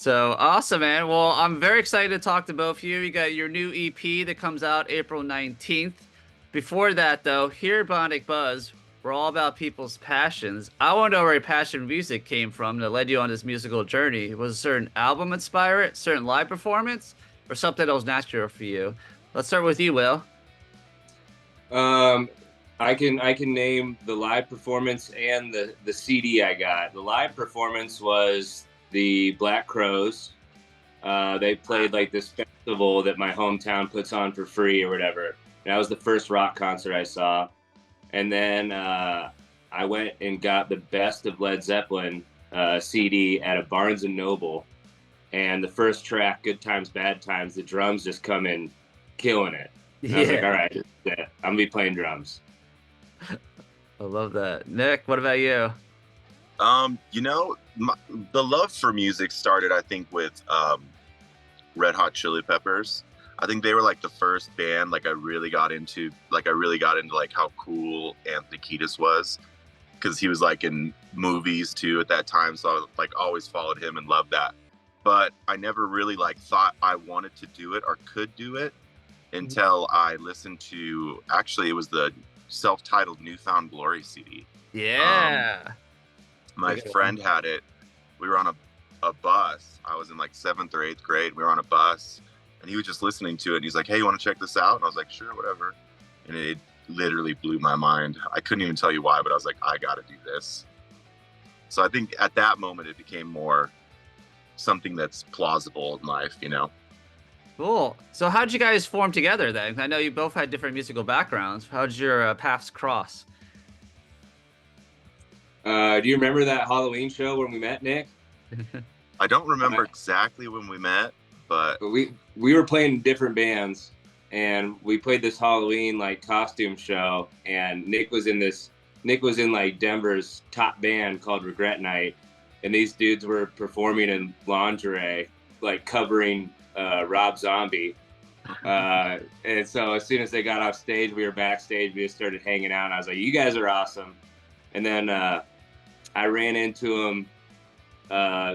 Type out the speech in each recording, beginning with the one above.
So awesome, man. Well, I'm very excited to talk to both of you. You got your new EP that comes out April 19th. Before that, though, here at Bionic Buzz, we're all about people's passions. I want to know where your passion for music came from that led you on this musical journey. Was a certain album inspire it, certain live performance, or something that was natural for you? Let's start with you, Will. Um, I can name the live performance and the CD I got. The live performance was the Black Crows. They played like this festival that my hometown puts on for free or whatever. That was the first rock concert I saw. And then I went and got the Best of Led Zeppelin CD at a Barnes and Noble. And the first track, Good Times, Bad Times, the drums just come in killing it. And I was like, all right, this is it. I'm going to be playing drums. I love that. Nick, what about you? The love for music started, I think, with Red Hot Chili Peppers. I think they were like the first band I really got into like how cool Anthony Kiedis was, because he was like in movies too at that time, so I like always followed him and loved that. But I never really like thought I wanted to do it or could do it until I listened to, actually it was the self-titled Newfound Glory CD. Yeah. My friend had it. We were on a bus. I was in like 7th or 8th grade. We were on a bus and he was just listening to it. And he's like, hey, you want to check this out? And I was like, sure, whatever. And it literally blew my mind. I couldn't even tell you why, but I was like, I got to do this. So I think at that moment, it became more something that's plausible in life, you know? Cool. So how'd you guys form together then? I know you both had different musical backgrounds. How'd your paths cross? Do you remember that Halloween show when we met, Nick? I don't remember exactly when we met, but we were playing different bands, and we played this Halloween like costume show, and Nick was in like Denver's top band called Regret Night, and these dudes were performing in lingerie, like covering Rob Zombie. And so as soon as they got off stage, we were backstage, we just started hanging out, and I was like, you guys are awesome. And then I ran into them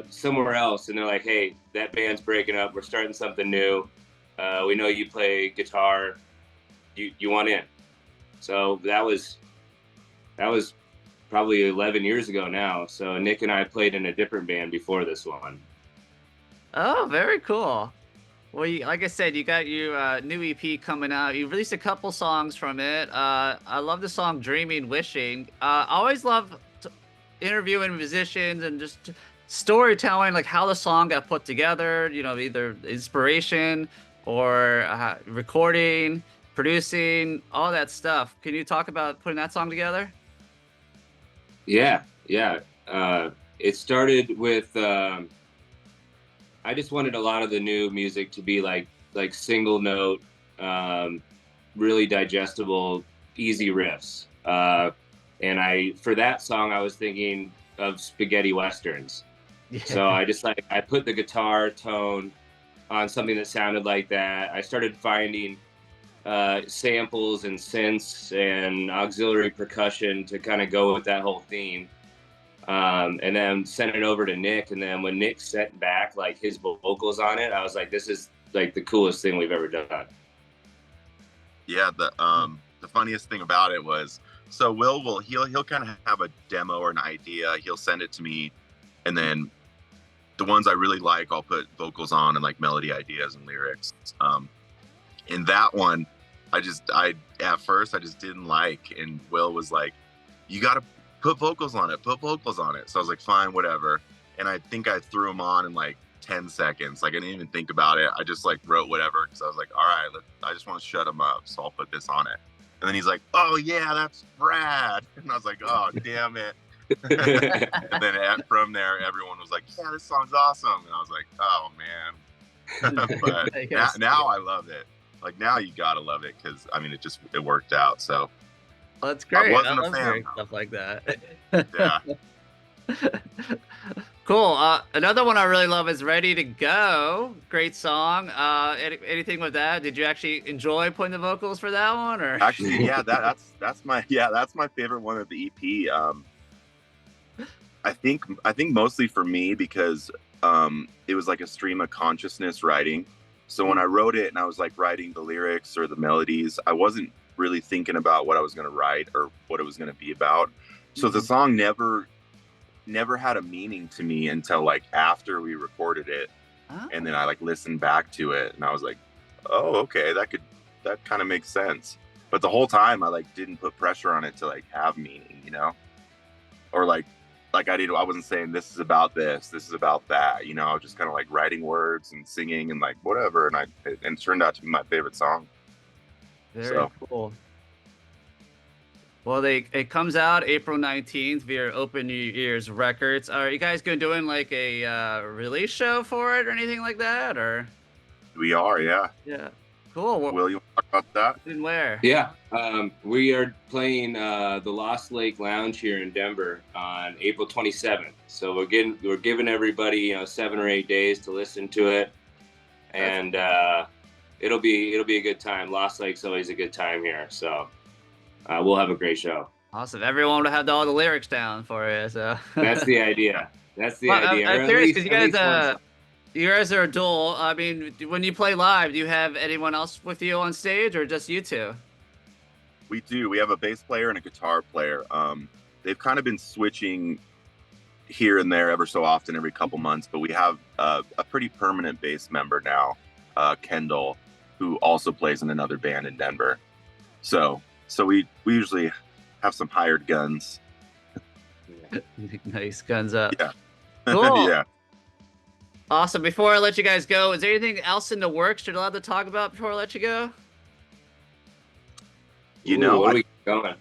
somewhere else, and they're like, hey, that band's breaking up, we're starting something new, we know you play guitar, you want in? So that was probably 11 years ago now. So Nick and I played in a different band before this one. Oh, very cool. Well, like I said, you got your new EP coming out. You released a couple songs from it. I love the song Dreaming Wishing. I always love interviewing musicians and just storytelling, like how the song got put together, you know, either inspiration or recording, producing, all that stuff. Can you talk about putting that song together? Yeah. It started with... I just wanted a lot of the new music to be like single note, really digestible, easy riffs. And for that song, I was thinking of spaghetti westerns. Yeah. So I put the guitar tone on something that sounded like that. I started finding samples and synths and auxiliary percussion to kind of go with that whole theme. And then sent it over to Nick, and then when Nick sent back like his vocals on it, I was like, this is like the coolest thing we've ever done. Yeah, the funniest thing about it was, so he'll kind of have a demo or an idea, he'll send it to me, and then the ones I really like, I'll put vocals on and like melody ideas and lyrics. In that one, at first I just didn't like, and Will was like, you gotta put vocals on it. So I was like, fine, whatever. And I think I threw them on in like 10 seconds. Like I didn't even think about it. I just like wrote whatever, because I was like, all right, I just want to shut them up, so I'll put this on it. And then he's like, oh yeah, that's rad. And I was like, oh damn it. And then from there, everyone was like, yeah, this song's awesome. And I was like, oh man. But now I love it. Like now you gotta love it, because I mean it worked out. So well, that's great. I love hearing stuff like that. Yeah. Cool. Another one I really love is Ready to Go. Great song. Anything with that? Did you actually enjoy putting the vocals for that one, or? Actually, yeah, that's my favorite one of the EP. I think mostly for me, because it was like a stream of consciousness writing. So when I wrote it and I was like writing the lyrics or the melodies, I wasn't really thinking about what I was going to write or what it was going to be about. So the song never had a meaning to me until like after we recorded it. And then I like listened back to it and I was like, oh, okay, that kind of makes sense. But the whole time I like didn't put pressure on it to like have meaning, you know, or like I wasn't saying this is about this is about that, you know. I was just kind of like writing words and singing and like whatever, and it turned out to be my favorite song. Very cool. Well, it comes out April 19th via Open Ears Records. Are you guys going to doing like a release show for it or anything like that, or? We are, yeah. Yeah. Cool. Will you talk about that? And where? Yeah, we are playing the Lost Lake Lounge here in Denver on April 27th. So we're giving everybody 7 or 8 days to listen to it, and it'll be a good time. Lost Lake's always a good time here, so we'll have a great show. Awesome. Everyone will have all the lyrics down for you. So that's the idea. That's the idea. I'm curious because you guys are a duo. I mean, when you play live, do you have anyone else with you on stage or just you two? We do. We have a bass player and a guitar player. They've kind of been switching here and there ever so often, every couple months, but we have a pretty permanent bass member now, Kendall, who also plays in another band in Denver. So we usually have some hired guns. Nice, guns up. Yeah. Cool. Yeah. Awesome. Before I let you guys go, is there anything else in the works you're allowed to talk about before I let you go? You know, where are we going?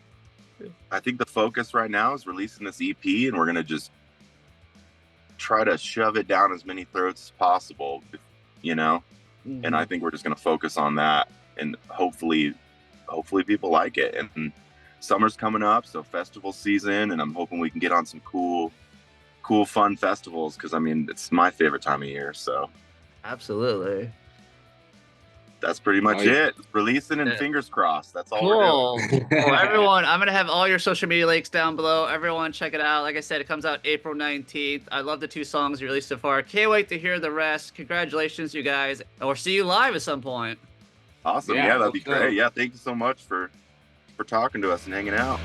I think the focus right now is releasing this EP, and we're going to just try to shove it down as many throats as possible, you know? Mm-hmm. And I think we're just going to focus on that, and hopefully people like it. And summer's coming up, so festival season, and I'm hoping we can get on some cool fun festivals, because I mean it's my favorite time of year. So absolutely, that's pretty much it. Releasing and fingers crossed. That's all we're doing. Well, everyone, I'm gonna have all your social media links down below. Everyone check it out. Like I said, it comes out April 19th. I love the 2 songs you released so far. Can't wait to hear the rest. Congratulations, you guys, or see you live at some point. Awesome. Yeah, that'd be great. Yeah, thank you so much for talking to us and hanging out.